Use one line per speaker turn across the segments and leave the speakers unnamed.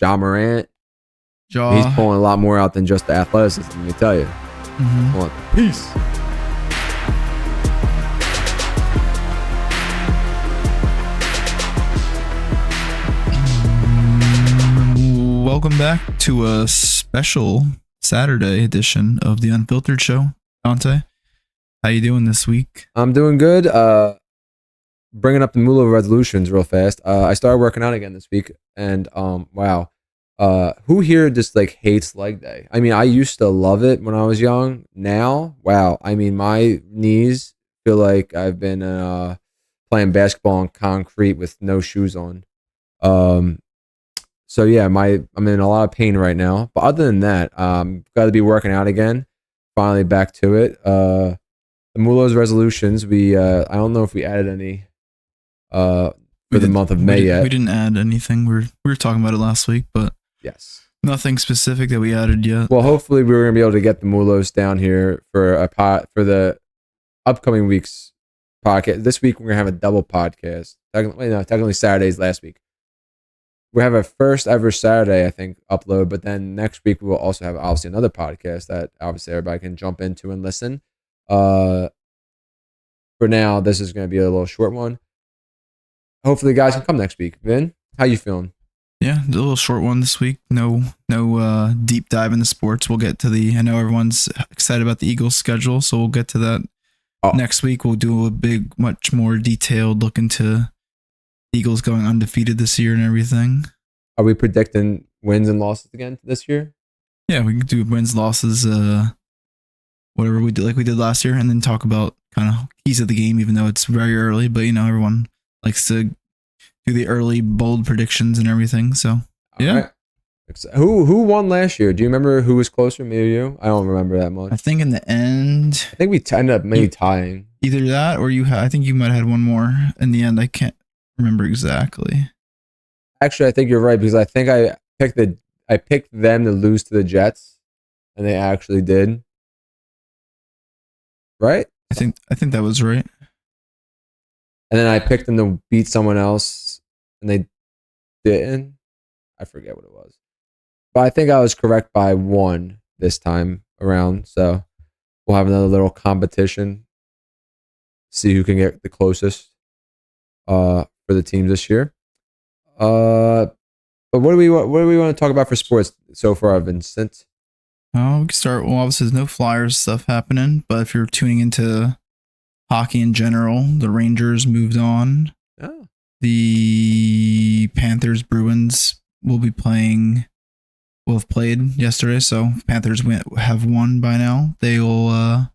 John Morant.
Jaw.
He's pulling a lot more out than just the athleticism, let me tell you. Well, peace.
Welcome back to a special Saturday edition of the Unfiltered Show. Dante, how you doing this week?
I'm doing good. Bringing up the Mulos resolutions real fast. I started working out again this week, and wow. Who here just like hates leg day? I mean, I used to love it when I was young. Now, wow. I mean, my knees feel like I've been playing basketball on concrete with no shoes on. So yeah, I'm in a lot of pain right now. But other than that, got to be working out again. Finally back to it. The Mulos resolutions. I don't know if we added any for the month of May yet.
We didn't add anything. We were talking about it last week, but
yes,
nothing specific that we added yet.
Well, hopefully we're gonna be able to get the Mulos down here for for the upcoming week's podcast. This week we're gonna have a double podcast. Technically Saturday's last week. We have a first ever Saturday, I think, upload, but then next week we will also have obviously another podcast that obviously everybody can jump into and listen. For now, this is going to be a little short one. Hopefully, guys can come next week. Vin, how you feeling?
Yeah, a little short one this week. No deep dive into sports. We'll get to I know everyone's excited about the Eagles' schedule, so we'll get to that next week. We'll do a much more detailed look into Eagles going undefeated this year and everything.
Are we predicting wins and losses again this year?
Yeah, we can do wins, losses, whatever we did, like we did last year, and then talk about kind of keys of the game, even though it's very early. But everyone likes to do the early bold predictions and everything. So yeah.
Right. Who won last year? Do you remember who was closer, me or you? I don't remember that much.
I think in the end,
I think we ended up maybe tying.
Either that or I think you might have had one more in the end. I can't remember exactly.
Actually, I think you're right because I think I picked them to lose to the Jets, and they actually did. Right?
I think that was right.
And then I picked them to beat someone else, and they didn't. I forget what it was, but I think I was correct by one this time around. So we'll have another little competition, see who can get the closest for the teams this year. But what do we want to talk about for sports so far, Vincent?
We can start. Well, obviously, there's no Flyers stuff happening, but if you're tuning into hockey in general, the Rangers moved on.
Oh.
The Panthers Bruins will have played yesterday, so Panthers have won by now. They will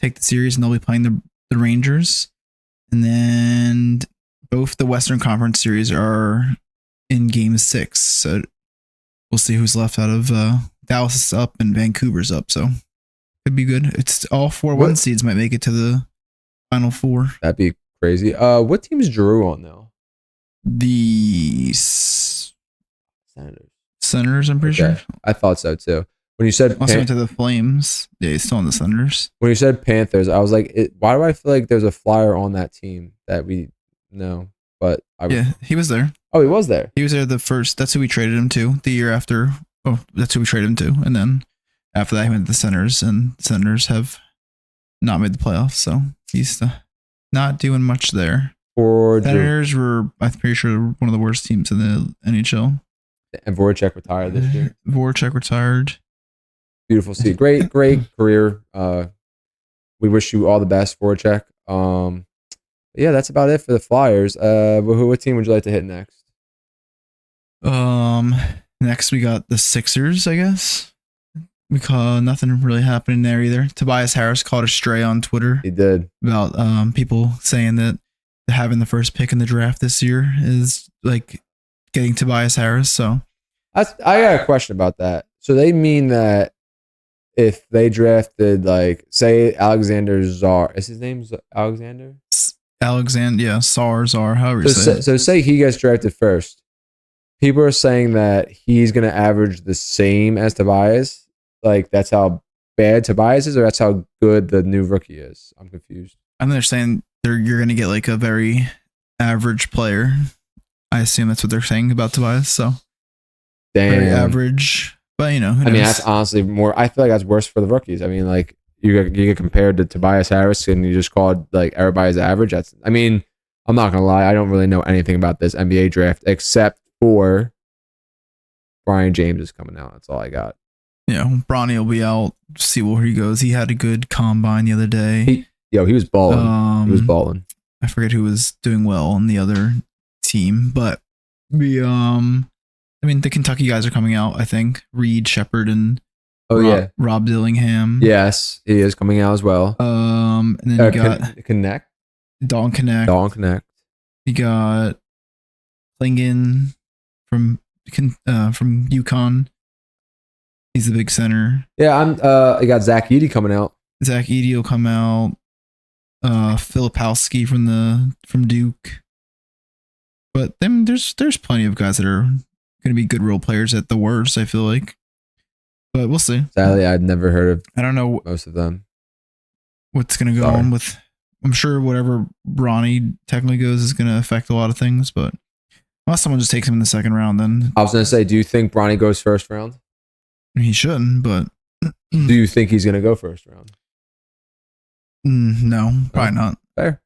take the series and they'll be playing the Rangers. And then both the Western Conference series are in Game 6, so we'll see who's left out of Dallas is up and Vancouver's up, so could be good. It's all 4-1 seeds might make it to the Final Four.
That'd be crazy. What team's Drew on now?
The Senators, I'm pretty sure.
I thought so too. When you said
also went to the Flames, yeah, he's still on the Senators.
When you said Panthers, I was like, why do I feel like there's a Flyer on that team that we know? But
yeah, he was there.
Oh, he was there.
He was there the first. That's who we traded him to. The year after. Oh, that's who we traded him to. And then after that, he went to the Senators, and the Senators have not made the playoffs, so he's not doing much there. Senators were, I'm pretty sure, one of the worst teams in the NHL.
And Voracek retired this year.
Voracek retired. Beautiful
to see. Great career. We wish you all the best, Voracek. Yeah, that's about it for the Flyers. What team would you like to hit next?
Next we got the Sixers, I guess. Nothing really happening there either. Tobias Harris caught a stray on Twitter.
He did.
About people saying that having the first pick in the draft this year is like getting Tobias Harris. So
I got a question about that. So they mean that if they drafted, like, say Alexander Czar, is his name Alexander?
Alexander, yeah, Czar, however you say it.
So say he gets drafted first. People are saying that he's going to average the same as Tobias. Like, that's how bad Tobias is, or that's how good the new rookie is? I'm confused.
I think they're saying you're going to get like a very average player. I assume that's what they're saying about Tobias. So very
Damn.
average. But who knows?
I mean, that's honestly more. I feel like that's worse for the rookies. I mean, like you get compared to Tobias Harris, and you just called like everybody's average. That's. I mean, I'm not gonna lie. I don't really know anything about this NBA draft except for Brian James is coming out. That's all I got.
Bronny will be out. See where he goes. He had a good combine the other day.
He was balling. He was balling.
I forget who was doing well on the other team, but the Kentucky guys are coming out. I think Reed, Shepard, and Rob Dillingham.
Yes, he is coming out as well.
And then you got
Connect.
Dalton Connect. You got Klingon from UConn. He's the big center.
Yeah, I got Zach Edey coming out.
Zach Edey will come out. Filipowski from Duke. But then there's plenty of guys that are going to be good role players at the worst, I feel like. But we'll see.
Sadly, I'd never heard of
I don't know
most of them.
What's going to go on with... I'm sure whatever Bronny technically goes is going to affect a lot of things, but unless someone just takes him in the second round, then...
I was going to say, do you think Bronny goes first round?
He shouldn't, but...
Do you think he's going to go first round?
No, probably not.
Fair.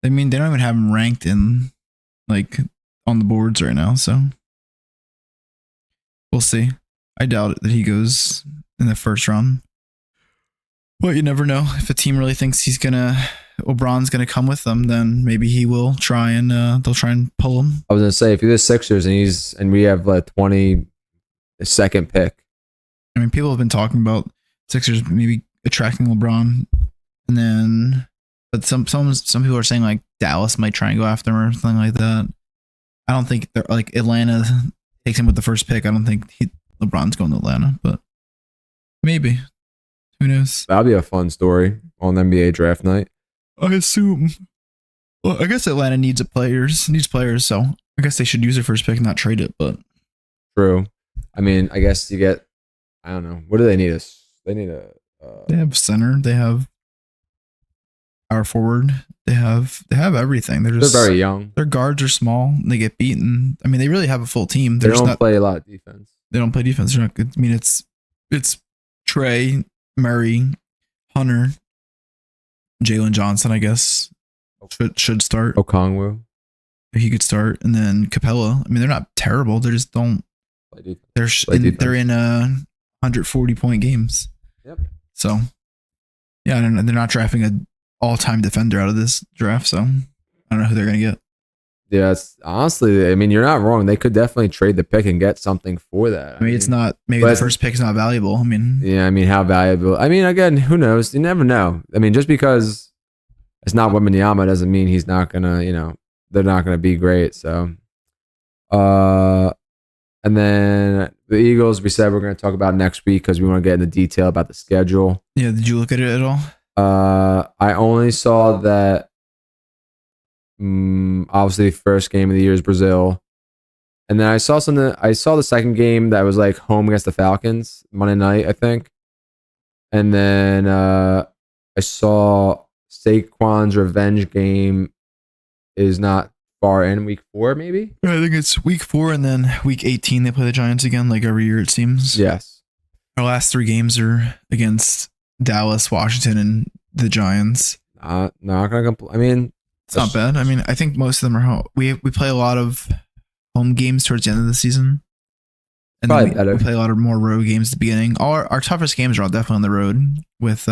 I mean, they don't even have him ranked in, like, on the boards right now, so... We'll see. I doubt it that he goes in the first round. Well, you never know. If a team really thinks LeBron's gonna come with them, then maybe he will try and they'll try and pull him.
I was gonna say, if you're the Sixers and we have like 22nd pick.
I mean, people have been talking about Sixers maybe attracting LeBron, and then, but some people are saying like Dallas might try and go after him or something like that. I don't think they're like Atlanta takes him with the first pick. I don't think LeBron's going to Atlanta, but maybe. Who knows?
That'll be a fun story on NBA draft night.
I assume. Well, I guess Atlanta needs players, so I guess they should use their first pick and not trade it, but.
True. I mean, I guess you get, I don't know. What do they need?
They have center. They have power forward. They have everything. They're
very young.
Their guards are small. And they get beaten. I mean, they really have a full team.
They don't play a lot of defense.
They don't play defense. They're not good. I mean, it's Trey, Murray, Hunter, Jalen Johnson, I guess, should start.
Okongwu.
He could start. And then Capella. I mean, they're not terrible. They just don't. They're in 140-point games.
Yep.
So, yeah, they're not drafting an all-time defender out of this draft, so I don't know who they're going to get.
Yeah, it's, honestly, I mean, you're not wrong. They could definitely trade the pick and get something for that.
I mean, it's not, maybe the first pick is not valuable. I mean,
yeah, I mean, how valuable? I mean, again, who knows? You never know. I mean, just because it's not Wembanyama doesn't mean he's not going to, they're not going to be great. So, and then the Eagles, we said we're going to talk about next week because we want to get into detail about the schedule.
Yeah, did you look at it at all?
I only saw that. Obviously, first game of the year is Brazil, and then I saw something. I saw the second game that was like home against the Falcons Monday night, I think, and then I saw Saquon's revenge game is not far in week 4, maybe.
I think it's week 4, and then week 18 they play the Giants again, like every year it seems.
Yes.
Our last 3 games are against Dallas, Washington, and the Giants.
Not gonna complain. I mean,
it's not bad. I mean, I think most of them are home. We play a lot of home games towards the end of the season, and then we play a lot of more road games at the beginning. All our toughest games are all definitely on the road with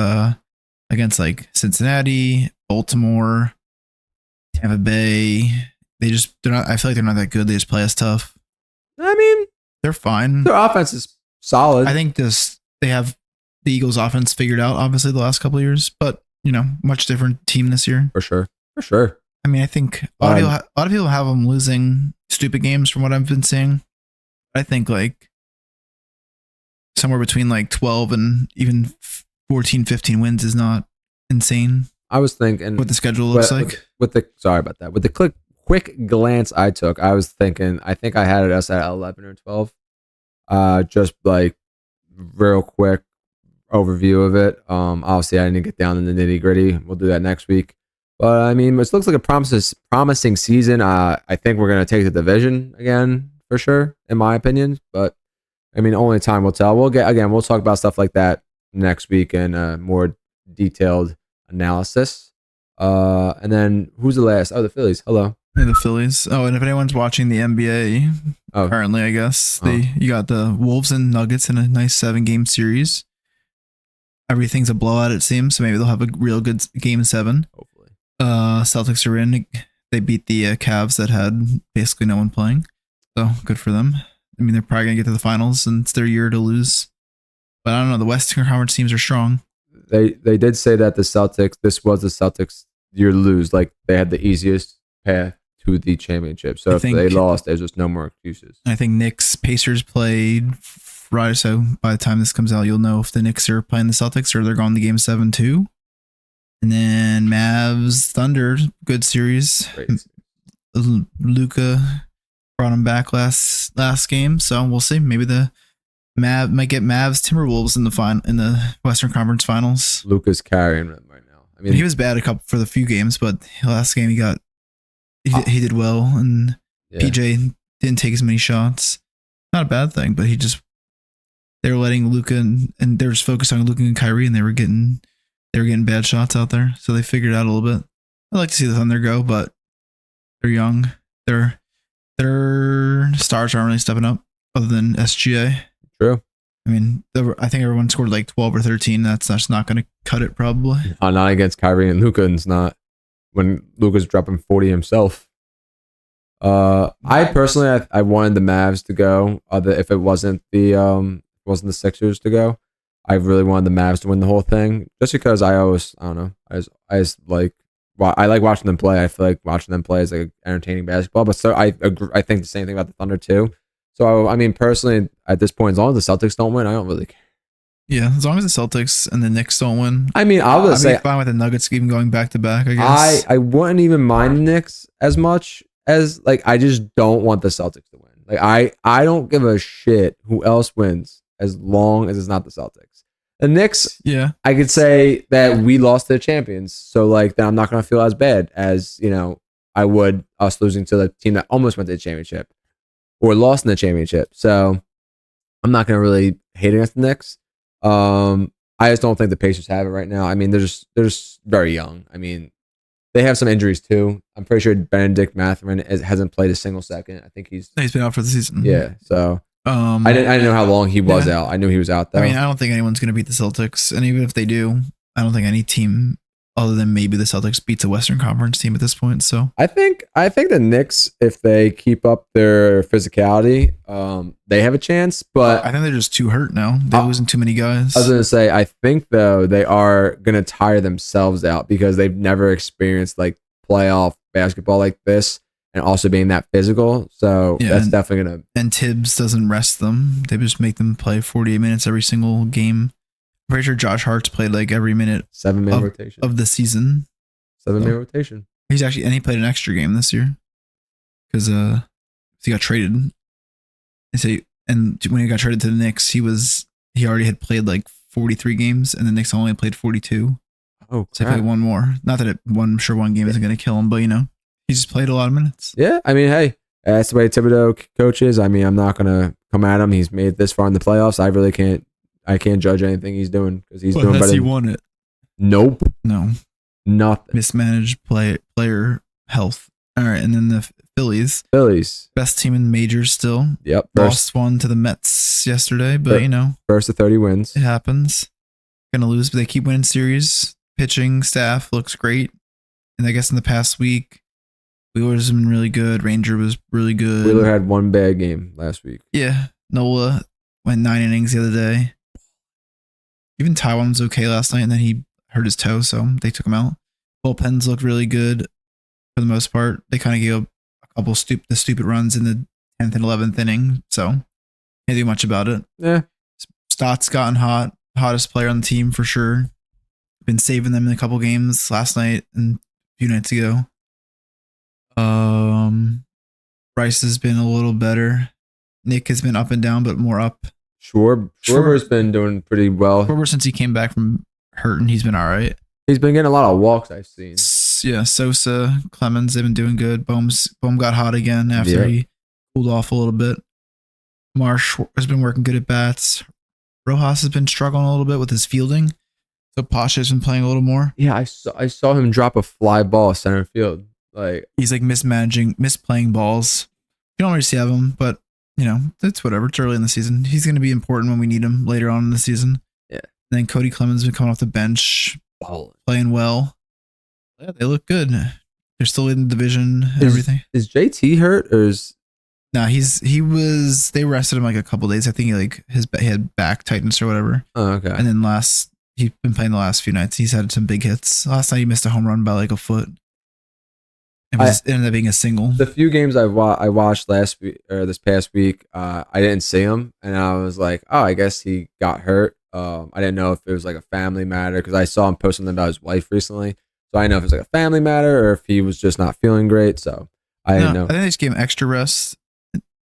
against like Cincinnati, Baltimore, Tampa Bay. They're not. I feel like they're not that good. They just play us tough.
I mean,
they're fine.
Their offense is solid.
I think they have the Eagles' offense figured out. Obviously, the last couple of years, but much different team this year
for sure. For sure.
I mean, I think a lot of people have them losing stupid games from what I've been seeing. I think like somewhere between like 12 and even 14, 15 wins is not insane.
I was thinking
what the schedule looks like.
Sorry about that. With the quick glance I took, I was thinking, I think I had us at 11 or 12. Just like real quick overview of it. Obviously I didn't get down in the nitty gritty. We'll do that next week. But I mean, it looks like a promising season. I think we're going to take the division again for sure, in my opinion. But I mean, only time will tell. We'll talk about stuff like that next week and more detailed analysis. And then who's the last? Oh, the Phillies. Hello.
Hey, the Phillies. Oh, and if anyone's watching the NBA currently, I guess you got the Wolves and Nuggets in a nice 7-game series. Everything's a blowout, it seems. So maybe they'll have a real good game 7.
Hopefully.
Celtics are in. They beat the Cavs that had basically no one playing. So good for them. I mean, they're probably going to get to the finals, and it's their year to lose. But I don't know. The Western Conference teams are strong.
They did say that this was the Celtics' year to lose. Like, they had the easiest path to the championship. So if they lost, there's just no more excuses.
I think Knicks, Pacers played Friday. So by the time this comes out, you'll know if the Knicks are playing the Celtics or they're going to game 7 too. And then Mavs, Thunder, good series. Luka brought him back last game, so we'll see. Maybe the might get Mavs Timberwolves in the Western Conference Finals.
Luka's carrying them right now. I mean,
he was bad for the few games, but last game he did well, and PJ didn't take as many shots. Not a bad thing, but they were letting Luka and they were just focused on Luka and Kyrie, and they were getting bad shots out there, so they figured it out a little bit. I'd like to see the Thunder go, but they're young. Their stars aren't really stepping up, other than SGA.
True.
I mean, I think everyone scored like 12 or 13. That's not going to cut it, probably.
Not against Kyrie and Luka, and it's not when Luka's dropping 40 himself. I personally, I wanted the Mavs to go. If it wasn't the Sixers to go, I really wanted the Mavs to win the whole thing, just because I don't know. I like watching them play. I feel like watching them play is like entertaining basketball. But so I think the same thing about the Thunder too. So I mean, personally, at this point, as long as the Celtics don't win, I don't really care.
Yeah, as long as the Celtics and the Knicks don't win.
I mean, I'd be
fine with the Nuggets even going back to back. I guess
I wouldn't even mind the Knicks as much as I just don't want the Celtics to win. Like I don't give a shit who else wins as long as it's not the Celtics. The Knicks, I could say that we lost to the champions, so then I'm not gonna feel as bad as I would us losing to the team that almost went to the championship or lost in the championship. So I'm not gonna really hate against the Knicks. I just don't think the Pacers have it right now. I mean, they're just very young. I mean, they have some injuries too. I'm pretty sure Benedict Mathurin hasn't played a single second. I think he's
been out for the season.
Yeah, so. I didn't know how long he was out. I knew he was out though.
I mean, I don't think anyone's going to beat the Celtics, and even if they do, I don't think any team other than maybe the Celtics beats a Western Conference team at this point. So
I think the Knicks, if they keep up their physicality, they have a chance. But
I think they're just too hurt now. They're losing too many guys.
I was going to say, I think though they are going to tire themselves out because they've never experienced playoff basketball like this. And also being that physical. So that's definitely going to...
And Tibbs doesn't rest them. They just make them play 48 minutes every single game. I'm pretty sure Josh Hart's played every minute
7-man rotation
of the season.
7-man rotation.
He's actually... And he played an extra game this year. Because he got traded. And when he got traded to the Knicks, he already had played 43 games. And the Knicks only played 42.
Oh,
so he played one more. Not that I'm sure one game isn't going to kill him, but he just played a lot of minutes.
Yeah, I mean, hey, that's the way Thibodeau coaches. I mean, I'm not gonna come at him. He's made this far in the playoffs. I really can't. I can't judge anything he's doing because he's doing better.
Has he won it?
Nope.
No.
Nothing.
Mismanaged player health. All right, and then the Phillies. Best team in majors still.
Yep.
Lost one to the Mets yesterday, but
first of 30 wins.
It happens. Gonna lose, but they keep winning series. Pitching staff looks great, and I guess in the past week. Wheeler's been really good. Ranger was really good.
Wheeler had one bad game last week.
Yeah. Nola went 9 innings the other day. Even Taiwan was okay last night, and then he hurt his toe, so they took him out. Bullpens looked really good for the most part. They kind of gave a couple stupid runs in the 10th and 11th inning, so can't do much about it.
Yeah.
Stott's gotten hot. Hottest player on the team for sure. Been saving them in a couple games last night and a few nights ago. Bryce has been a little better. Nick has been up and down, but more up.
Schwarber's been doing pretty well.
Schwarber, since he came back from hurting, he's been all right.
He's been getting a lot of walks, I've seen.
Yeah, Sosa, Clemens, they've been doing good. Bohm got hot again after he cooled off a little bit. Marsh has been working good at bats. Rojas has been struggling a little bit with his fielding. So Pasha's been playing a little more.
Yeah, I saw him drop a fly ball center field. Like
He's like misplaying balls. You don't really see him, but you know, it's whatever. It's early in the season. He's going to be important when we need him later on in the season.
Yeah.
And then Cody Clemens has been coming off the bench, playing well. Yeah, they look good. They're still in the division and everything.
Is JT hurt or is?
No, they rested him like a couple days. I think he had back tightness or whatever.
Oh, okay.
And then he's been playing the last few nights. He's had some big hits. Last night he missed a home run by like a foot. It ended up being a single.
The few games I watched last week or this past week, I didn't see him, and I was like, oh, I guess he got hurt. I didn't know if it was like a family matter because I saw him post something about his wife recently, so I didn't know if it was like a family matter or if he was just not feeling great. So I didn't know.
I think they just gave him extra rest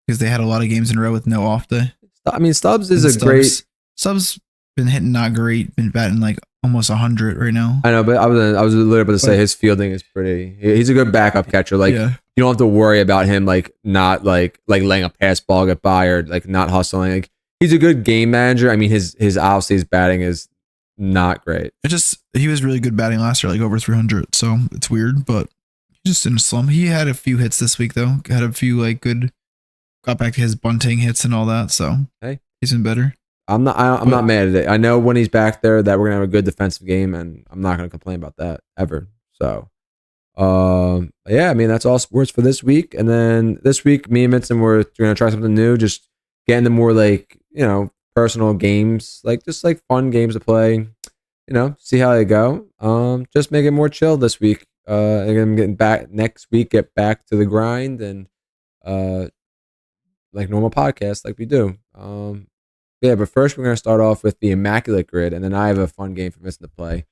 because they had a lot of games in a row with no off day.
I mean, Stubbs is great.
Stubbs been hitting not great, been batting like almost 100 right now.
I know, but I was literally about to say his fielding is pretty. He's a good backup catcher. Like you don't have to worry about him like not like letting a pass ball get by or like not hustling. Like he's a good game manager. I mean, his obviously his batting is not great.
He was really good batting last year, like over 300. So it's weird, but he's just in a slump. He had a few hits this week though. Had a few like good. Got back to his bunting hits and all that. So
hey,
he's been better.
I'm not mad at it. I know when he's back there that we're gonna have a good defensive game, and I'm not gonna complain about that ever. So, yeah, I mean that's all sports for this week. And then this week, me and Vincent we're gonna try something new, just get into more like personal games, like just like fun games to play. See how they go. Just make it more chill this week. And I'm getting back next week. Get back to the grind and like normal podcasts, like we do. Yeah, but first we're going to start off with the Immaculate Grid, and then I have a fun game for Vincent to play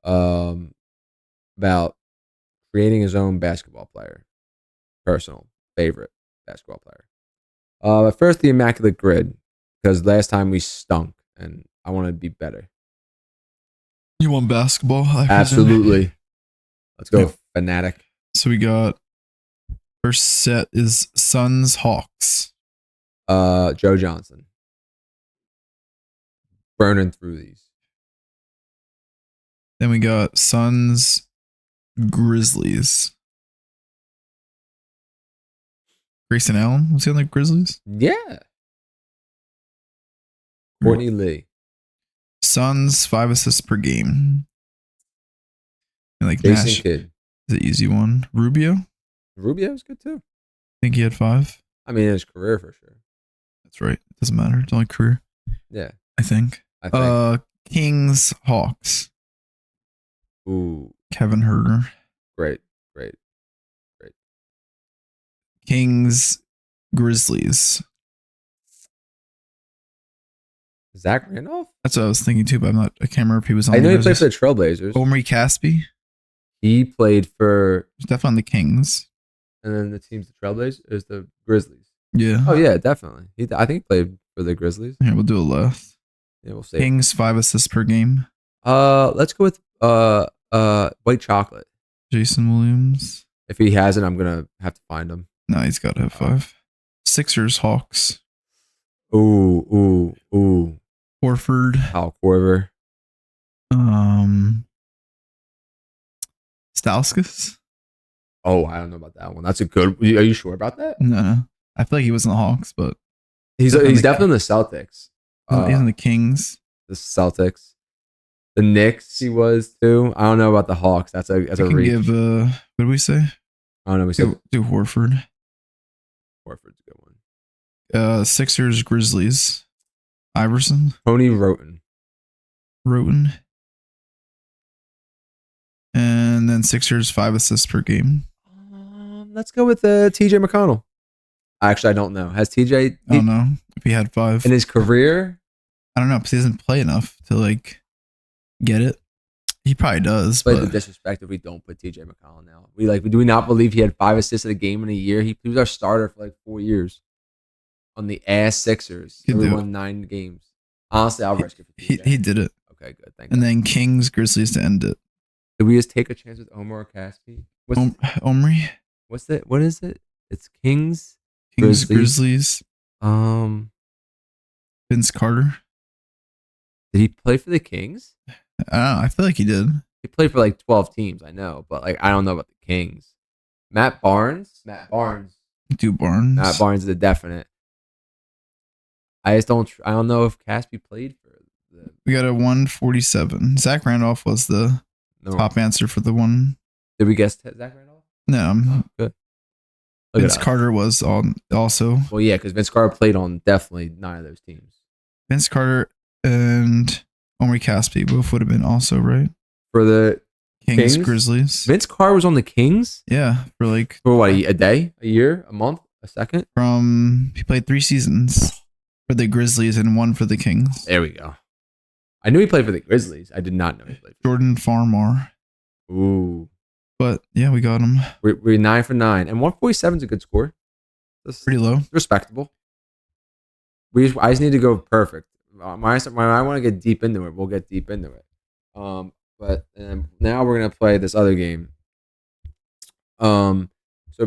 about creating his own basketball player, personal favorite basketball player. But first, the Immaculate Grid, because last time we stunk, and I want to be better.
You want basketball?
Absolutely. Let's go, fanatic.
So we got first set is Suns Hawks.
Joe Johnson. Burning through these.
Then we got Suns Grizzlies. Grayson Allen was he on the Grizzlies?
Yeah. Courtney Lee.
Suns 5 assists per game. And like
Jason
Nash
Kidd.
is an easy one. Rubio
Rubio's good too.
I think he had 5.
I mean, in his career for sure.
That's right. It doesn't matter. It's only career.
Yeah.
I think. Kings Hawks.
Ooh.
Kevin Herter.
Great.
Kings Grizzlies.
Zach Randolph?
That's what I was thinking too, but I can't remember if he was on
I know
the
he played for the Trailblazers.
Omri Caspi.
He played for
Definitely on the Kings.
And then the team's the Trailblazers is the Grizzlies.
Yeah.
Oh yeah, definitely. I think he played for the Grizzlies.
Yeah, we'll do a left.
Yeah, we'll see.
Kings 5 assists per game.
Let's go with White Chocolate.
Jason Williams.
If he hasn't, I'm gonna have to find him.
No, he's got to have 5. Sixers Hawks.
Ooh.
Horford.
Al Korver.
Stauskas.
Oh, I don't know about that one. That's a good. Are you sure about that?
No. I feel like he was in the Hawks, but
he's definitely in the Celtics.
He's in the Kings.
The Celtics. The Knicks, he was too. I don't know about the Hawks. That's a reach.
Give what did we say?
I don't know. We said
do Horford.
Horford's a good one.
Sixers Grizzlies. Iverson.
Tony Roten.
And then Sixers 5 assists per game.
Let's go with TJ McConnell. Actually, I don't know. Has TJ?
I don't know if he had 5
in his career.
I don't know because he doesn't play enough to like get it. He probably does.
But the disrespect if we don't put TJ McConnell now. Do we not believe he had 5 assists in a game in a year? He was our starter for like 4 years on the ass Sixers. We won 9 games. Honestly, I'll risk it for TJ.
He did it.
Okay, good. Thank
you. And
God.
then Kings Grizzlies to end it.
Did we just take a chance with Omar Caspi?
Omri?
What's that? What is it? It's Kings
Kings,
Grizzlies.
Grizzlies.
Um,
Vince Carter.
did he play for the Kings?
I don't know. I feel like he did.
He played for like 12 teams, I know, but like I don't know about the Kings. Matt Barnes.
Dude Barnes.
Matt Barnes is a definite. I don't know if Caspi played for the.
We got a 147. Zach Randolph was the top answer for the one.
Did we guess Zach Randolph?
No.
Good.
Vince Carter was also.
Well, yeah, because Vince Carter played on definitely 9 of those teams.
Vince Carter and Omri Caspi both would have been also, right?
For the
Kings? Grizzlies.
Vince Carter was on the Kings?
Yeah, for
what, a day, a year, a month, a second?
He played 3 seasons for the Grizzlies and 1 for the Kings.
There we go. I knew he played for the Grizzlies. I did not know he played for
Jordan Farmar.
Ooh.
But yeah, we got him.
We're 9 for 9. And 147 is a good score. That's
pretty low.
Respectable. I just need to go perfect. When I want to get deep into it, we'll get deep into it. But now we're going to play this other game. So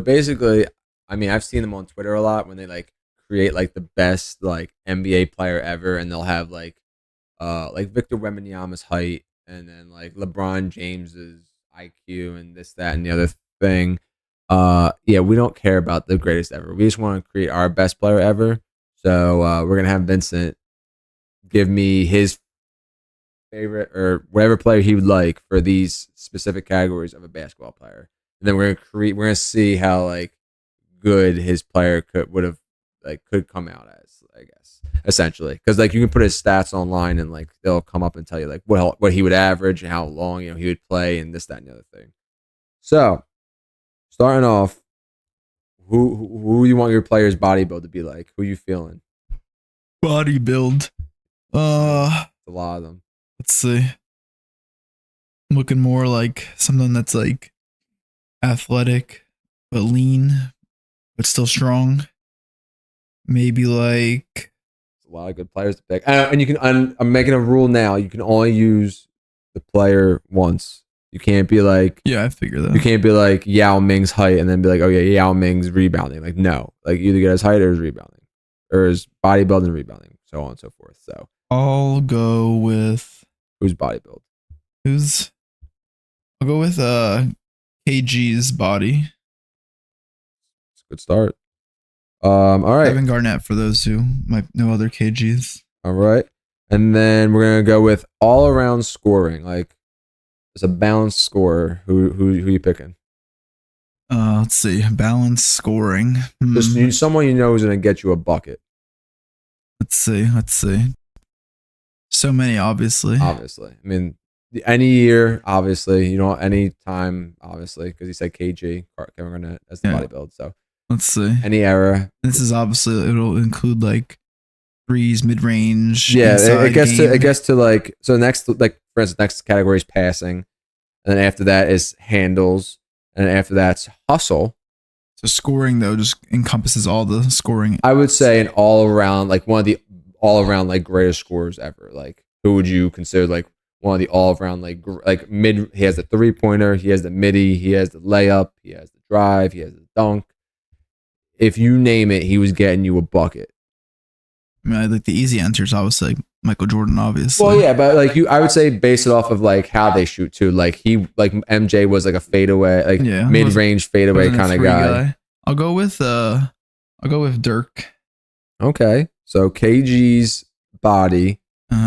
basically, I mean, I've seen them on Twitter a lot when they like create like the best like NBA player ever, and they'll have like Victor Wembanyama's height, and then like LeBron James's IQ, and this, that, and the other thing. Yeah, we don't care about the greatest ever. We just want to create our best player ever. So we're gonna have Vincent give me his favorite or whatever player he would like for these specific categories of a basketball player, and then we're gonna see how like good his player could come out as, I guess, essentially, because like you can put his stats online and like they'll come up and tell you like what he would average and how long he would play and this, that, and the other thing. So starting off, who you want your player's body build to be like? Who you feeling?
Body build.
A lot of them.
Let's see. I'm looking more like something that's like athletic but lean but still strong. Maybe like
a lot of good players to pick, and you can. I'm making a rule now. You can only use the player once. You can't be like,
yeah, I figure that.
You can't be like Yao Ming's height and then be like, oh yeah, Yao Ming's rebounding. Like no, like either get his height or his rebounding, or his bodybuilding and rebounding, so on and so forth. So
I'll go with
who's body build?
I'll go with KG's body.
It's a good start. All right.
Kevin Garnett for those who might know other KGs.
All right. And then we're gonna go with all around scoring. Like it's a balanced scorer. Who you picking?
Let's see. Balanced scoring.
Just someone you know is gonna get you a bucket.
Let's see. So many, obviously.
I mean, any year, obviously. You know, any time, obviously, because he said KG, Kevin Garnett, as the body build. So
let's see.
Any era.
This is obviously, it'll include like threes, mid range.
Yeah, it gets to like, so next, like for instance, next category is passing, and then after that is handles, and after that's hustle.
So scoring though just encompasses all the scoring.
I would say an all around, like one of the all around like greatest scorers ever. Like who would you consider like one of the all around like mid? He has the 3-pointer, he has the midi, he has the layup, he has the drive, he has the dunk. If you name it, he was getting you a bucket.
I mean, I think the easy answer is obviously like Michael Jordan, obviously.
Well, yeah, but like I would say base it off of like how they shoot too. Like MJ was like a fadeaway, like mid range fadeaway kind of guy.
I'll go with Dirk.
Okay, so KG's body,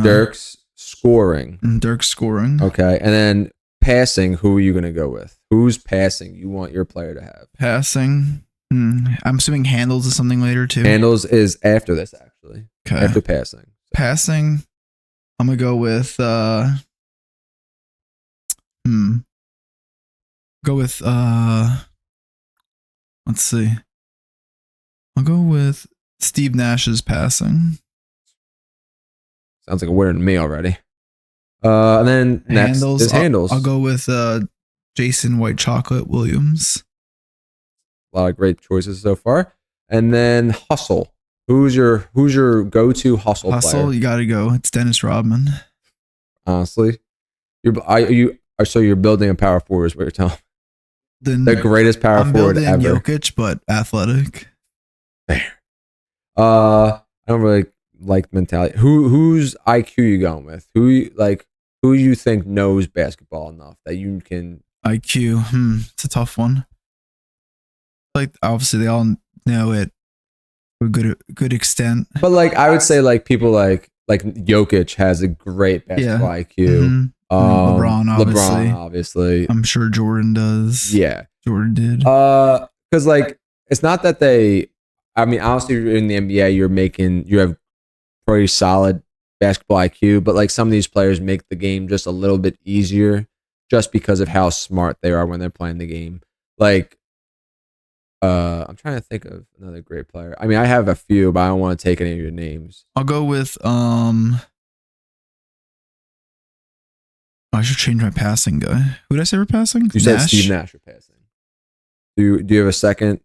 Dirk's scoring.
Dirk's scoring.
Okay, and then passing. Who are you gonna go with? Who's passing? You want your player to have
passing. I'm assuming handles is something later too.
Handles is after this, actually.
Okay.
After passing.
Passing, I'm gonna go with go with let's see. I'll go with Steve Nash's passing.
Sounds like a winner to me already. And then next is handles.
I'll go with Jason White Chocolate Williams.
A lot of great choices so far. And then hustle. Who's your go-to hustle player?
Hustle, you gotta go. It's Dennis Rodman.
Honestly, you're building a power forward. Is what you're telling me. The greatest power forward ever.
Jokic, but athletic.
I don't really like mentality. Whose IQ you going with? Who you think knows basketball enough that you can
IQ. It's a tough one. Like obviously they all know it to a good extent.
But like I would say like people like Jokic has a great basketball IQ.
Mhm. LeBron
obviously.
I'm sure Jordan does.
Yeah.
Jordan did.
Because like it's not that they. I mean, honestly, in the NBA, you have pretty solid basketball IQ, but like some of these players make the game just a little bit easier, just because of how smart they are when they're playing the game. Like, I'm trying to think of another great player. I mean, I have a few, but I don't want to take any of your names.
I'll go with I should change my passing guy. Who did I say for passing?
You said Steve Nash for passing. Do you have a second?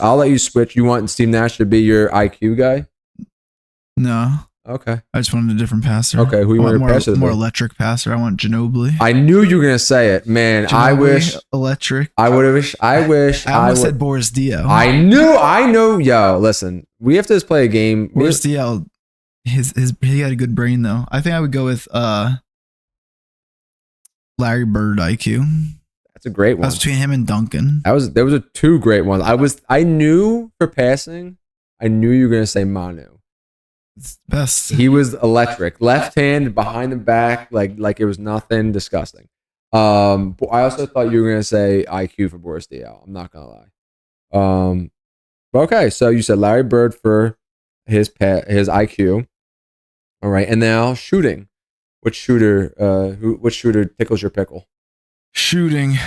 I'll let you switch. You want Steve Nash to be your IQ guy?
No.
Okay.
I just wanted a different passer.
Okay, who you want your passer?
More electric passer. I want Ginobili.
I knew you were gonna say it, man.
Ginobili,
I wish
electric.
I wish.
I almost said Boris Dio.
I know. Yo, listen, we have to just play a game.
Boris Dio, he had a good brain though. I think I would go with Larry Bird IQ.
That's a great one.
That's between him and Duncan.
There was two great ones. I knew for passing. I knew you were gonna say Manu.
It's the best.
He was electric. Left hand behind the back, like it was nothing. Disgusting. But I also thought you were gonna say IQ for Boris Diaw. I'm not gonna lie. But okay, so you said Larry Bird for his IQ. All right, and now shooting. Which shooter tickles your pickle?
Shooting.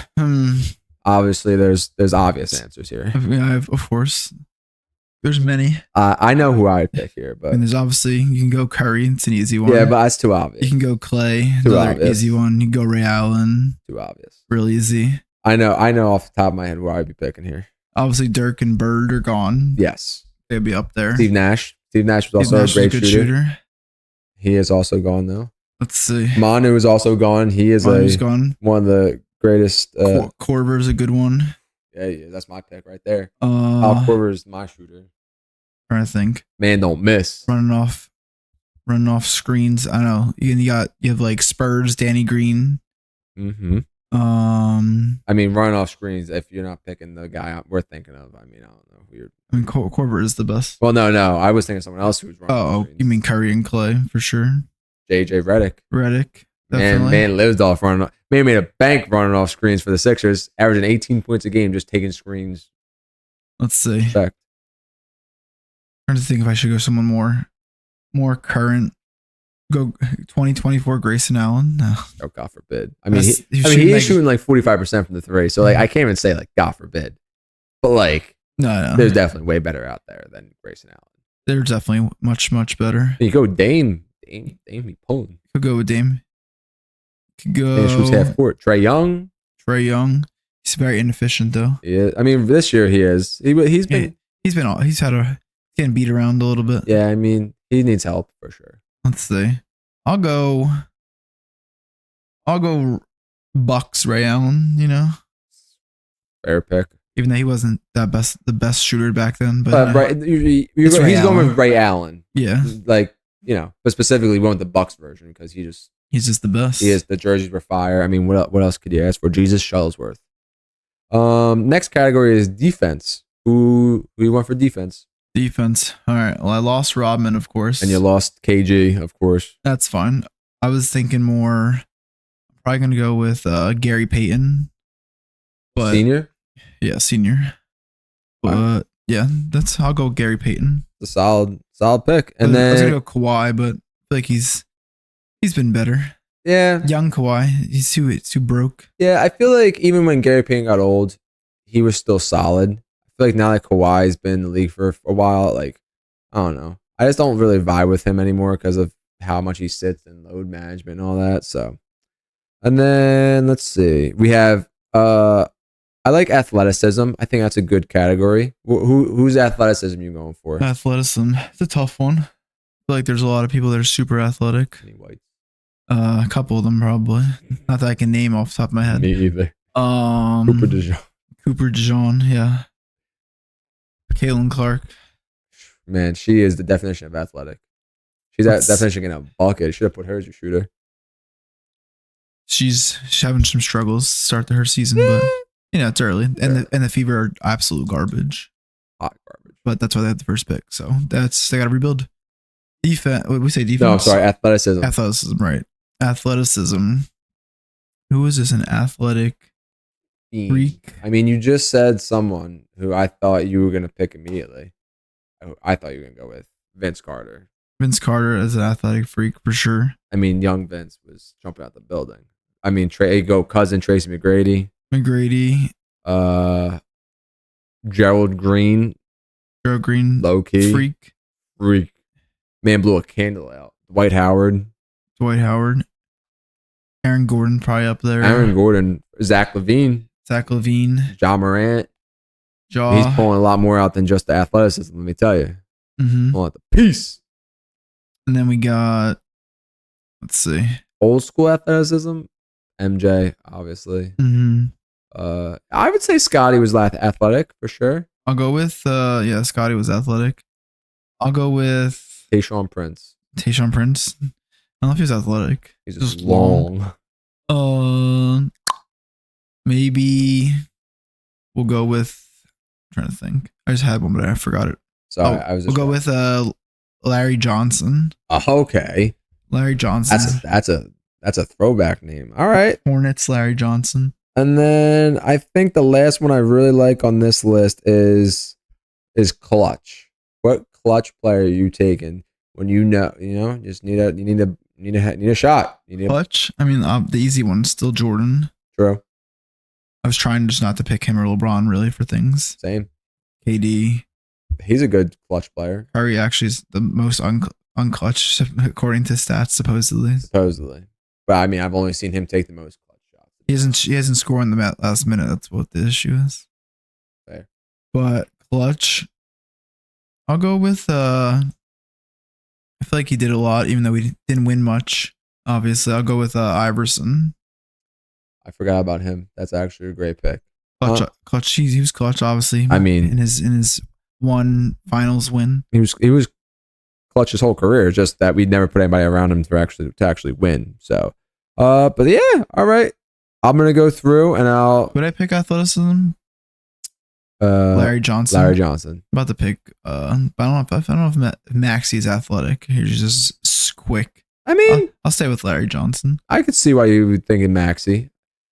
Obviously, there's obvious answers here.
Yeah, of course. There's many.
I know who I'd pick here, but
and there's obviously you can go Curry. It's an easy one.
Yeah, but that's too obvious.
You can go Clay.
Too
Another
obvious.
easy one. You can go Ray Allen.
Too obvious.
Real easy.
I know off the top of my head who I'd be picking here.
Obviously, Dirk and Bird are gone.
Yes,
they'd be up there.
Steve Nash was also a great shooter. He is also gone though.
Let's see.
Manu is also gone. He's
gone.
One of the greatest.
Korver's a good one.
Yeah, that's my pick right there. Al Korver's my shooter.
Trying to think.
Man, don't miss.
Running off screens. I know. You have like Spurs, Danny Green.
Mm-hmm. I mean, running off screens. If you're not picking the guy we're thinking of, I mean, I don't know who you're.
I mean, Korver is the best.
Well, no. I was thinking of someone else who was running.
Oh, you mean Curry and Clay for sure.
JJ Redick.
Definitely.
Man lived off running. Man made a bank running off screens for the Sixers, averaging 18 points a game just taking screens.
Let's see.
Respect.
Trying to think if I should go someone more current. Go 2024 Grayson Allen. No.
Oh, God forbid. I mean, he is shooting like 45% from the three. So like, I can't even say like God forbid, but like,
no.
There's definitely way better out there than Grayson Allen.
They're definitely much better.
You go Dame be pulling.
Could go with Dame. Could go.
Dame shoots half court. Trey Young.
He's very inefficient though.
Yeah, I mean this year he is. He's
getting beat around a little bit.
Yeah, I mean he needs help for sure.
Let's see. I'll go Bucks Ray Allen, you know.
Fair pick.
Even though he wasn't the best shooter back then, but
he's going with Ray Allen.
Yeah.
Like, you know, but specifically went with the Bucks version because he's just
the best.
He is. The jerseys were fire. I mean, what else could you ask for? Jesus Shuttlesworth. Next category is defense. Who you want for defense?
Defense. All right. Well, I lost Rodman, of course.
And you lost KG, of course.
That's fine. I was thinking more. I'm probably going to go with Gary Payton. But,
senior?
Yeah, senior.
Wow.
But yeah, I'll go Gary Payton.
It's a solid pick. And then
I was going to go Kawhi, but I feel like he's been better.
Yeah.
Young Kawhi. He's too broke.
Yeah, I feel like even when Gary Payton got old, he was still solid. I feel like now that Kawhi's been in the league for a while, like, I don't know. I just don't really vibe with him anymore because of how much he sits and load management and all that. So, and then let's see. We have, I like athleticism. I think that's a good category. Who's athleticism you going for?
Athleticism. It's a tough one. I feel like there's a lot of people that are super athletic.
Any whites?
A couple of them probably. Not that I can name off the top of my head.
Me either.
Cooper DeJean, yeah. Caitlin Clark.
Man, she is the definition of athletic. She's that definition in a bucket. Should have put her as your shooter.
She's having some struggles to start her season, but it's early, and the Fever are absolute garbage.
Hot garbage.
But that's why they had the first pick. So they got to rebuild. Defense. What we say defense?
No, I'm sorry. Athleticism.
Athleticism, right? Athleticism. Who is this? An athletic freak?
I mean, you just said someone who I thought you were gonna pick immediately. I thought you were gonna go with Vince Carter.
Vince Carter as an athletic freak for sure.
I mean, young Vince was jumping out the building. I mean, cousin Tracy McGrady. Gerald Green. Low key. Freak. Man blew a candle out. Dwight Howard.
Aaron Gordon probably up there.
Zach Levine. Ja Morant. He's pulling a lot more out than just the athleticism, let me tell you.
Mm-hmm.
Pulling out the piece.
And then we got, let's see.
Old school athleticism. MJ, obviously.
Mm-hmm.
I would say Scotty was athletic for sure.
I'll go with, Scotty was athletic. I'll go with
Tayshaun Prince.
I don't know if he was athletic.
He's just long.
Maybe we'll go with, I'm trying to think. I just had one, but I forgot it.
Sorry,
we'll go with Larry Johnson.
Okay.
Larry Johnson.
That's a throwback name. All right.
Hornets Larry Johnson.
And then I think the last one I really like on this list is clutch. What clutch player are you taking when just need a shot?
Clutch? I mean, the easy one's still Jordan.
True.
I was trying just not to pick him or LeBron really for things.
Same.
KD.
He's a good clutch player.
Curry actually is the most unclutch according to stats, supposedly.
But I mean, I've only seen him take the most clutch shots.
He hasn't scored in the last minute. That's what the issue is.
Fair.
But clutch, I'll go with I feel like he did a lot, even though we didn't win much. Obviously, I'll go with Iverson.
I forgot about him. That's actually a great pick.
Clutch. He was clutch, obviously.
I mean,
in his one finals win,
he was clutch his whole career. Just that we'd never put anybody around him to actually win. So, but yeah, all right. I'm gonna go through and
Would I pick athleticism? Larry Johnson.
I'm
about to pick. But I don't know if Maxi's athletic. He's just quick.
I mean,
I'll stay with Larry Johnson.
I could see why you would think in Maxi,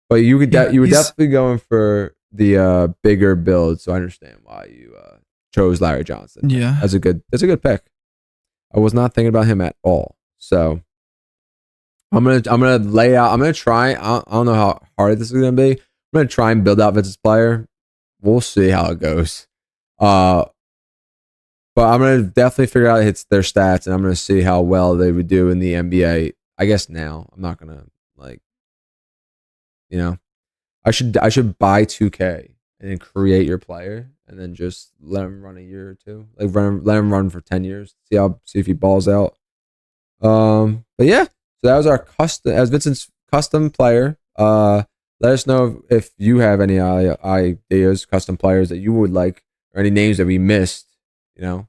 but you were definitely going for the bigger build. So I understand why you chose Larry Johnson.
Yeah,
that's a good pick. I was not thinking about him at all. So I'm gonna lay out. I'm gonna try. I don't know how hard this is gonna be. I'm gonna try and build out Vince's player. We'll see how it goes. But I'm gonna definitely figure out their stats, and I'm gonna see how well they would do in the NBA. I guess now I'm not gonna I should buy 2K and then create your player, and then just let him run a year or two, let him run for 10 years. See if he balls out. But yeah, so that was our Vincent's custom player. Let us know if you have any ideas, custom players that you would like, or any names that we missed, And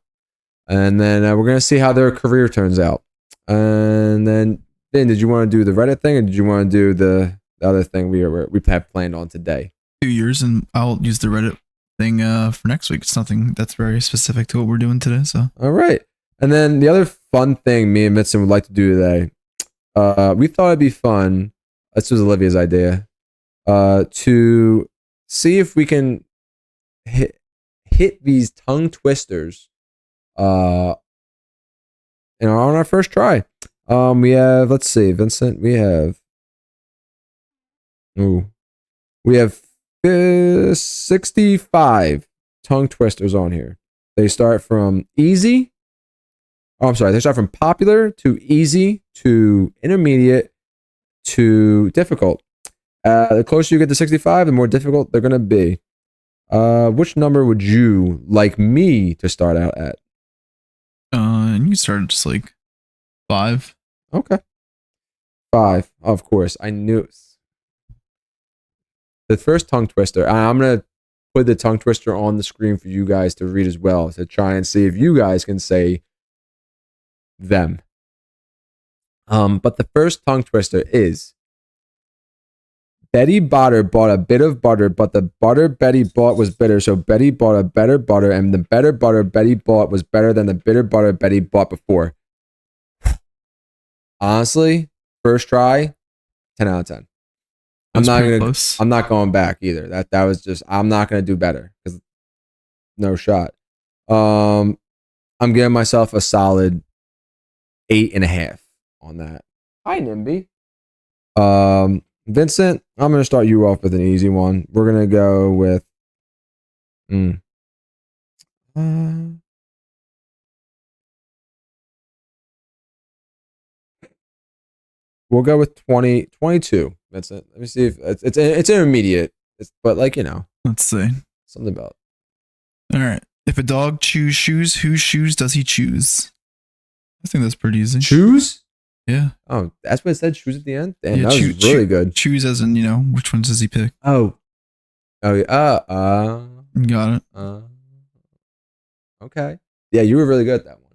then we're going to see how their career turns out. And then, Ben, did you want to do the Reddit thing, or did you want to do the other thing we have planned on today?
2 years, and I'll use the Reddit thing for next week. It's nothing that's very specific to what we're doing today. So,
all right. And then the other fun thing me and Vincent would like to do today, we thought it'd be fun. This was Olivia's idea. To see if we can hit these tongue twisters on our first try. We have, let's see, Vincent, we have 65 tongue twisters on here. They start from easy. Oh, I'm sorry. They start from popular to easy to intermediate to difficult. The closer you get to 65, the more difficult they're going to be. Which number would you like me to start out at?
You start just 5.
Okay. 5, of course. I knew it. The first tongue twister. I'm going to put the tongue twister on the screen for you guys to read as well to try and see if you guys can say them. But the first tongue twister is Betty Botter bought a bit of butter, but the butter Betty bought was bitter, so Betty bought a better butter, and the better butter Betty bought was better than the bitter butter Betty bought before. Honestly, first try, 10 out of 10. I'm not going back either. That was just, I'm not gonna do better because no shot. I'm giving myself a solid 8.5 on that. Hi, Nimby. Vincent, I'm gonna start you off with an easy one. We're gonna go with we'll go with 22. Vincent. Let me see if it's intermediate. But like,
let's see.
Something about.
All right. If a dog chews shoes, whose shoes does he choose? I think that's pretty easy.
Choose?
Yeah.
Oh, that's what it said. Choose at the end. Damn,
yeah,
that was really good.
Choose as in which ones does he pick?
Oh. Yeah.
Got it.
Okay. Yeah, you were really good at that one.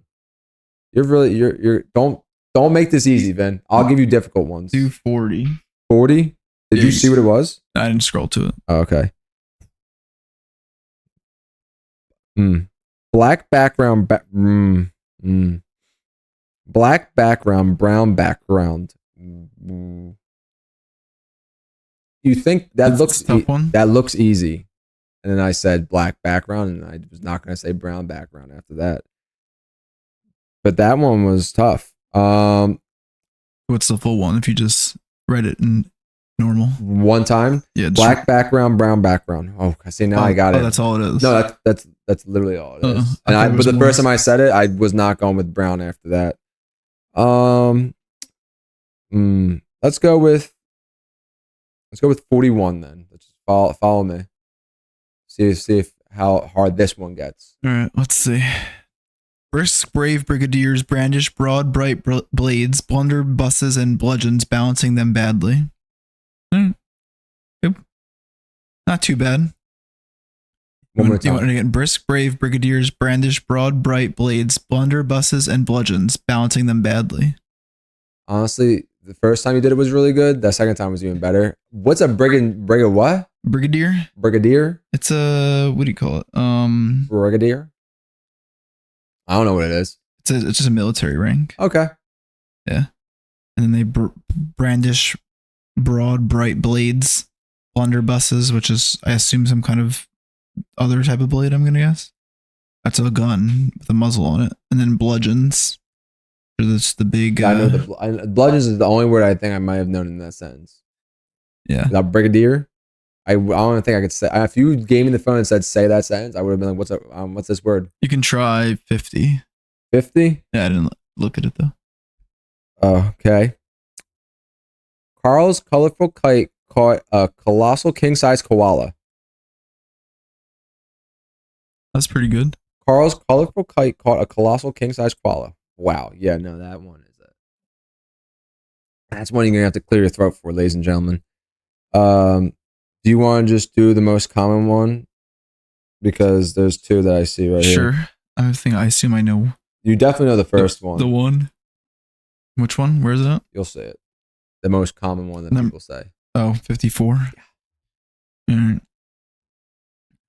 You're don't make this easy, Vin. I'll give you difficult ones.
Do 40.
40? Did you see what it was?
I didn't scroll to it.
Oh, okay. Black background. Black background, brown background. You think that looks
tough one?
That looks easy, and then I said black background, and I was not going to say brown background after that. But that one was tough.
What's the full one? If you just read it in normal
one time,
yeah.
Black background, brown background. Oh, I see. Now I got it.
That's all it is.
No, that's literally all it is. And but the first time I said it, I was not going with brown after that. Let's go with 41 then. Let's just follow me. See if how hard this one gets.
All right, let's see. Brisk, brave brigadiers brandish broad, bright blades, blunder buses and bludgeons, balancing them badly. Yep. Not too bad.
One more time.
You want it again? Brisk, brave brigadiers brandish broad, bright blades, blunder buses and bludgeons, balancing them badly.
Honestly, the first time you did it was really good. The second time was even better. What's a what?
Brigadier?
Brigadier?
It's a, what do you call it?
Brigadier? I don't know what it is.
It's just a military rank.
Okay.
Yeah. And then they brandish broad, bright blades, blunderbusses, which is, I assume, some kind of other type of blade, I'm going to guess. That's a gun with a muzzle on it. And then bludgeons. That's the big...
Yeah, I know bludgeons is the only word I think I might have known in that sentence.
Yeah.
Without brigadier, I don't think I could say... If you gave me the phone and said, say that sentence, I would have been like, what's this word?
You can try 50.
50?
Yeah, I didn't look at it, though.
Okay. Carl's colorful kite caught a colossal king-size koala.
That's pretty good.
Carl's colorful kite caught a colossal king-size koala. Wow. Yeah, no, that one is it. That's one you're going to have to clear your throat for, ladies and gentlemen. Do you want to just do the most common one? Because there's two that I see right here.
Sure. I assume I know.
You definitely know the first one.
The one? Which one? Where is it at?
You'll say it. The most common one that people say.
Oh, 54? Yeah. All right.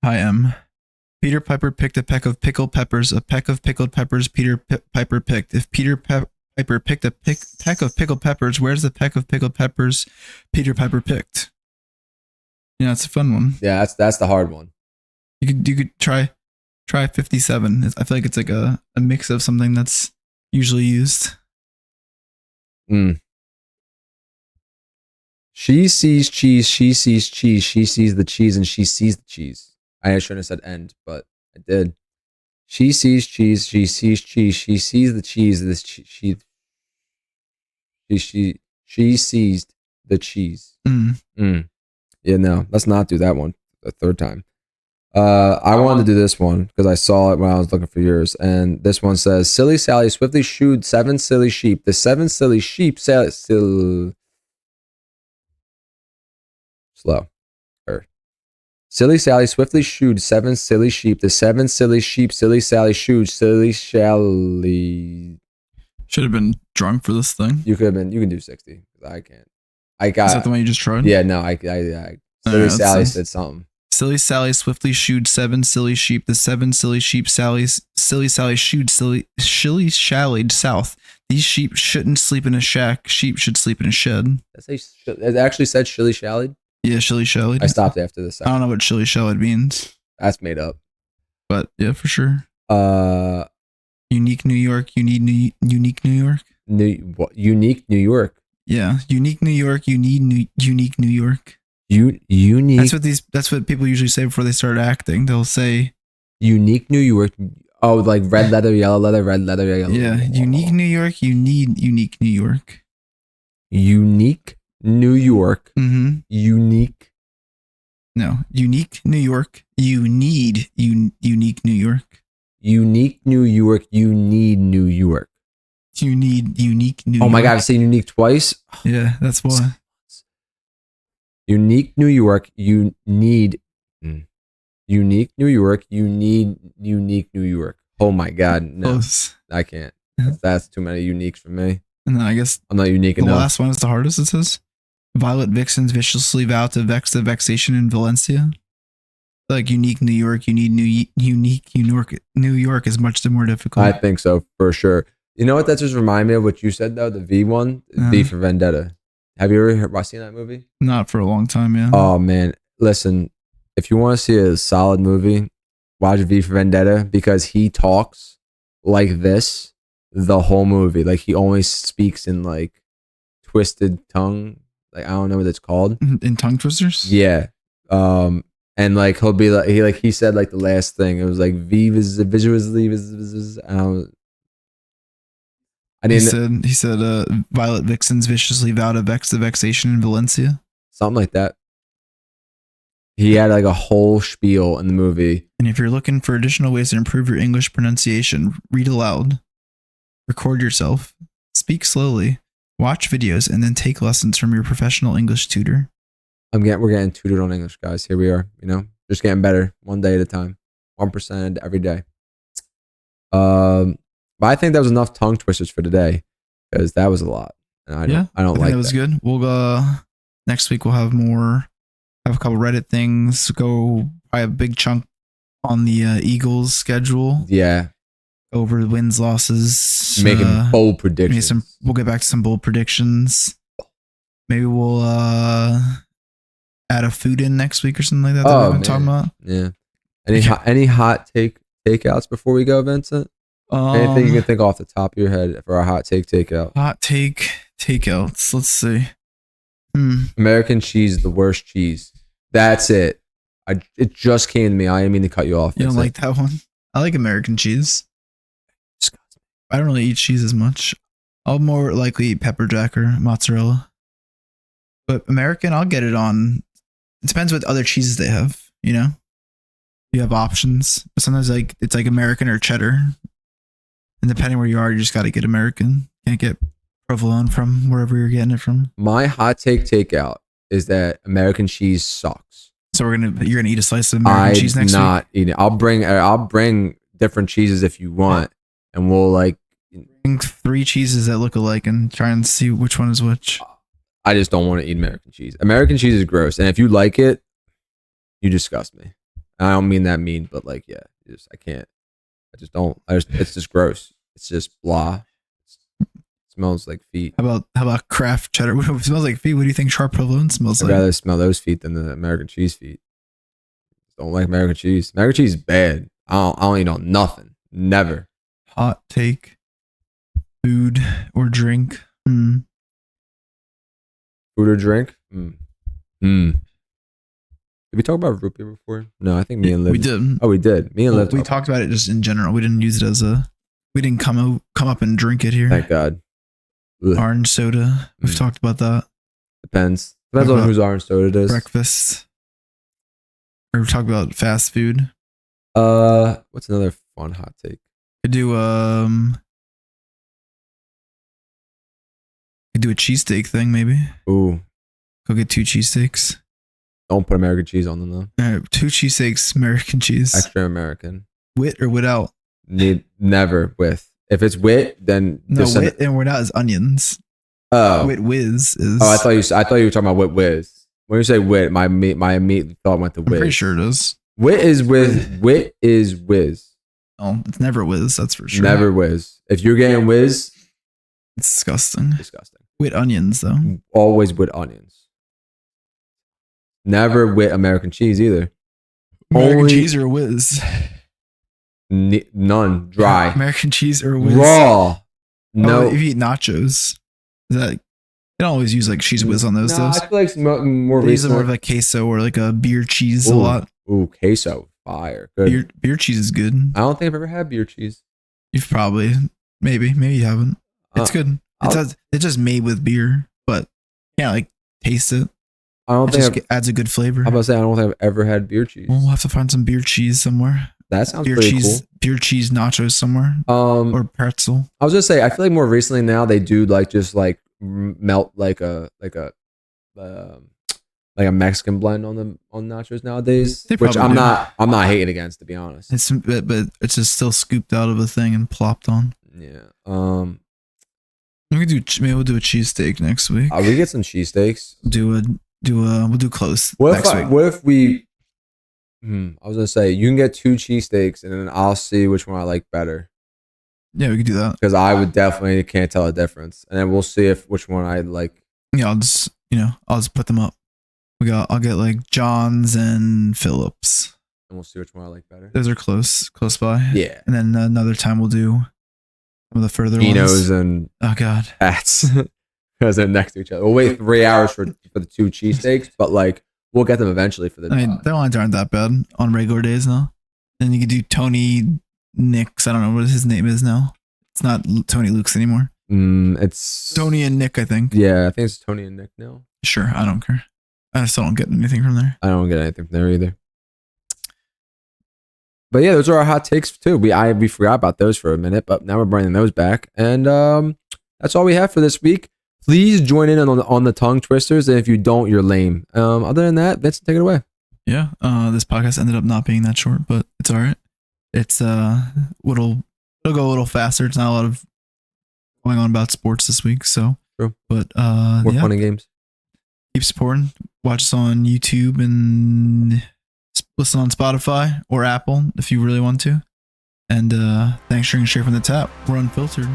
Hi, M. Peter Piper picked a peck of pickled peppers. A peck of pickled peppers Peter Piper picked. If Peter Piper picked a peck of pickled peppers, where's the peck of pickled peppers Peter Piper picked? Yeah, it's a fun one.
Yeah, that's the hard one.
You could try 57. I feel like it's like a mix of something that's usually used.
She sees cheese, she sees cheese, she sees the cheese, and she sees the cheese. I shouldn't have said end, but I did. She sees cheese, she sees cheese, she sees the cheese, she sees the cheese. Yeah, no, let's not do that one the third time. I wanted to do this one because I saw it when I was looking for yours. And this one says, Silly Sally swiftly shooed 7 silly sheep. The 7 silly sheep slow. Silly Sally swiftly shooed 7 silly sheep. The 7 silly sheep, Silly Sally shooed. Silly Sally.
Should have been drunk for this thing.
You can do 60. I can't. I got.
Is that the one you just tried?
Yeah, no, Silly Sally said something.
Silly Sally swiftly shooed 7 silly sheep. The 7 silly sheep Silly Sally shooed shilly shallied south. These sheep shouldn't sleep in a shack. Sheep should sleep in a shed.
It actually said shilly shallied.
Yeah, shilly shallied.
I stopped after this.
I don't know what shilly shallied means.
That's made up.
But yeah, for sure. Unique New York. You need unique New York.
Unique New York.
Yeah, unique New York. You need unique New York.
Unique.
That's what people usually say before they start acting. They'll say
unique New York. Oh, like red leather, yellow leather, red leather, yellow.
Yeah, unique New York. You need unique New York.
Unique New York.
Mm-hmm.
Unique.
No, unique New York. You need unique New York.
Unique New York. You need New York.
You need unique New York.
Oh my God, I've seen unique twice.
Yeah, that's why.
Unique New York. You need unique New York. You need unique New York. Oh my God, no,
Close.
I can't. That's too many uniques for me.
And then I guess
I'm not unique
the
enough.
last one is the hardest. It says Violet Vixens viciously vow to vex the vexation in Valencia. Like unique New York, you need unique New York is much more difficult.
I think so for sure. You know what? That just reminded me of what you said though. The V one, V for Vendetta. Have you ever seen that movie?
Not for a long time, yeah.
Oh man, listen. If you want to see a solid movie, watch V for Vendetta because he talks like this the whole movie. Like he always speaks in like twisted tongue. Like I don't know what it's called.
In tongue twisters?
Yeah. And like he'll be like he said like the last thing. It was like V visually.
He said Violet Vixens viciously vow to vex the vexation in Valencia.
Something like that. He had like a whole spiel in the movie.
And if you're looking for additional ways to improve your English pronunciation, read aloud, record yourself, speak slowly, watch videos, and then take lessons from your professional English tutor.
We're getting tutored on English, guys. Here we are, just getting better one day at a time, 1% every day. But I think that was enough tongue twisters for today because that was a lot. And I don't like that.
That was good. We'll go next week. We'll have a couple Reddit things. Go probably a big chunk on the Eagles schedule.
Yeah.
Over the wins, losses.
Making bold predictions.
We'll get back to some bold predictions. Maybe we'll add a food in next week or something like that we've been talking about.
Yeah. Any hot takeouts before we go, Vincent? Anything you can think off the top of your head for our hot takeout?
Hot takeouts. Let's see.
American cheese, the worst cheese. That's it. It just came to me. I didn't mean to cut you off.
You don't like that one? I like American cheese. I don't really eat cheese as much. I'll more likely eat pepper jack or mozzarella. But American, I'll get it on. It depends what other cheeses they have, You have options. Sometimes it's like American or cheddar. And depending where you are, you just got to get American. Can't get provolone from wherever you're getting it from.
My hot takeout is that American cheese sucks.
So you're gonna eat a slice of American cheese next week?
I'm not eating. I'll bring different cheeses if you want, and we'll
bring 3 cheeses that look alike and try and see which one is which.
I just don't want to eat American cheese. American cheese is gross, and if you like it, you disgust me. I don't mean that mean, but I can't. I just don't. It's just gross. It's just blah. It smells like feet.
How about Kraft cheddar? What it smells like feet? What do you think sharp provolone smells like?
I'd rather smell those feet than the American cheese feet. Don't like American cheese. American cheese is bad. I don't eat on nothing. Never.
Hot take. Food or drink.
Food or drink. Did we talk about root beer before? No, I think me and Liv.
We did.
Oh, we did. Me and Liv.
We talked about it just in general. We didn't use it as we didn't come up and drink it here.
Thank God. Ugh.
Orange soda. We've talked about that.
Depends on whose orange soda it is.
Breakfast. Or we talked about fast food.
What's another fun hot take?
Could do a cheesesteak thing maybe.
Ooh.
Go get 2 cheesesteaks.
Don't put American cheese on them though.
All right, 2 cheesesteaks, American cheese.
Extra American.
Wit or without?
Never with. If it's wit, then
No, wit and without is onions.
Oh,
Wit whiz is.
oh, I thought you were talking about wit whiz. When you say wit, my immediate thought went to
I'm
whiz.
pretty sure it is.
Wit is with. Wit is whiz.
Oh, it's never whiz. That's for sure.
Never whiz. If you're getting whiz,
It's disgusting.
disgusting.
Wit onions though.
Always with onions. Never with American cheese either.
American
Only-
cheese or whiz?
None. Dry.
American cheese or whiz?
Raw.
No.
No.
If you eat nachos, is that you don't always use like cheese whiz on those.
No,
Those
I feel like it's more
they use
recent.
more of like queso or like a beer cheese a
Ooh.
lot.
Ooh, queso. Fire. Good.
Beer cheese is good.
I don't think I've ever had beer cheese.
You've probably maybe you haven't. It's good. It's just made with beer, but you can't like taste it.
I don't
It
think
just adds a good flavor.
I'm about to say I don't think I've ever had beer cheese.
Well, we'll have to find some beer cheese somewhere.
That sounds
Beer
pretty
cheese, beer cheese nachos somewhere,
cool.
or pretzel.
I was gonna say I feel like more recently now they do like just like melt like a Mexican blend on nachos nowadays,
They
which
probably
I'm not hating against, to be honest.
But it's just still scooped out of a thing and plopped on.
Yeah.
Maybe we'll do a cheesesteak next week.
We get some cheesesteaks.
We'll do close
What
next
if
week.
what if we? I was gonna say you can get 2 cheesesteaks and then I'll see which one I like better
Yeah, we could do that.
because I would definitely can't tell a difference, and then we'll see if which one I like.
Yeah, I'll just put them up. I'll get like John's and Phillips.
And we'll see which one I like better.
Those are close by.
Yeah.
And then another time we'll do some of the further
Geno's
ones.
and
Oh God.
Pats because they're next to each other. We'll wait 3 hours for the 2 cheesesteaks, but like we'll get them eventually for the.
I mean, their lines aren't that bad on regular days now. Then you could do Tony Nick's. I don't know what his name is now. It's not Tony Luke's anymore.
It's
Tony and Nick, I think.
Yeah, I think it's Tony and Nick now.
Sure, I don't care. I still don't get anything from there.
I don't get anything from there either. But yeah, those are our hot takes too. We forgot about those for a minute, but now we're bringing those back, and that's all we have for this week. Please join in on the tongue twisters, and if you don't, you're lame. Other than that, Vincent, take it away.
Yeah, this podcast ended up not being that short, but it's all right. It's it'll go a little faster. It's not a lot of going on about sports this week, so
true.
But
More fun and games.
Keep supporting. Watch us on YouTube and listen on Spotify or Apple if you really want to. And thanks for sharing from the tap. We're unfiltered.